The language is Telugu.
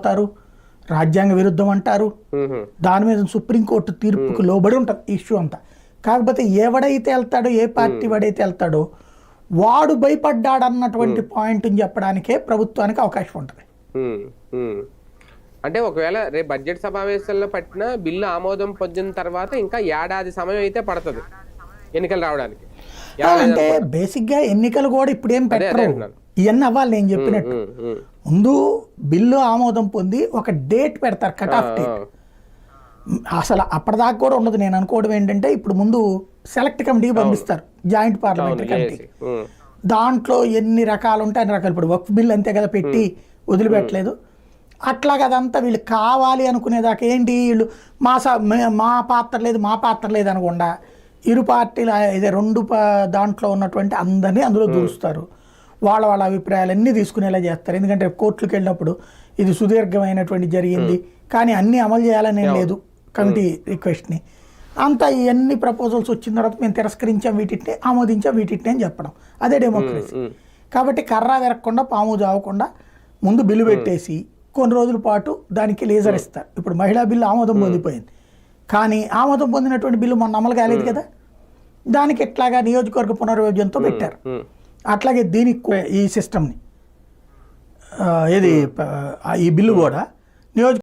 అంటారు, రాజ్యాంగ విరుద్ధం అంటారు. దాని మీద సుప్రీంకోర్టు తీర్పుకు లోబడి ఉంటుంది ఇష్యూ అంతా. కాకపోతే ఎవడైతే వెళ్తాడో, ఏ పార్టీ వాడైతే వెళ్తాడో వాడు భయపడ్డాడన్నటువంటి పాయింట్ని చెప్పడానికే ప్రభుత్వానికి అవకాశం ఉంటుంది. అంటే ఒకవేళ రేపు బడ్జెట్ సమావేశాల్లో పట్టిన బిల్లు ఆమోదం పొందిన తర్వాత ఇంకా ఏడాది సమయం అయితే పడుతుంది ఎన్నికలు రావడానికి. అంటే బేసిక్గా ఎన్నికలు కూడా ఇప్పుడేం పెట్టరు, ఇవన్నీ అవ్వాలి నేను చెప్పినట్టు. ముందు బిల్లు ఆమోదం పొంది ఒక డేట్ పెడతారు, కట్ ఆఫ్ డేట్. అసలు అప్పటిదాకా కూడా ఉండదు. నేను అనుకోవడం ఏంటంటే ఇప్పుడు ముందు సెలెక్ట్ కమిటీకి పంపిస్తారు, జాయింట్ పార్లమెంటరీ కమిటీ. దాంట్లో ఎన్ని రకాలు ఉంటాయి అన్ని రకాలు. ఇప్పుడు వక్ఫ్ బిల్ అంతే కదా పెట్టి వదిలిపెట్టలేదు. అట్లాగా అదంతా వీళ్ళు కావాలి అనుకునేదాకా ఏంటి వీళ్ళు మా పాత్ర లేదు అనకుండా ఇరు పార్టీల ఇదే రెండు దాంట్లో ఉన్నటువంటి అందరినీ అందులో దూరుస్తారు. వాళ్ళ అభిప్రాయాలన్నీ తీసుకునేలా చేస్తారు. ఎందుకంటే కోర్టులకు వెళ్ళినప్పుడు ఇది సుదీర్ఘమైనటువంటి జరిగింది కానీ అన్నీ అమలు చేయాలని లేదు కమిటీ రిక్వెస్ట్ని. అంతా ఇవన్నీ ప్రపోజల్స్ వచ్చిన తర్వాత మేము తిరస్కరించాం వీటిని, ఆమోదించాం వీటిని అని చెప్పడం, అదే డెమోక్రసీ. కాబట్టి కర్ర విరగకుండా పాము చావకుండా ముందు బిల్లు పెట్టేసి కొన్ని రోజుల పాటు దానికి లేజర్ ఇస్తారు. ఇప్పుడు మహిళా బిల్లు ఆమోదం పొందిపోయింది కానీ ఆమోదం పొందినటువంటి బిల్లు మొన్న అమలు కాలేదు కదా, దానికి ఎట్లాగా నియోజకవర్గ పునర్విభజనతో పెట్టారు. అట్లాగే దీనికి ఈ సిస్టమ్ని ఈ బిల్లు కూడా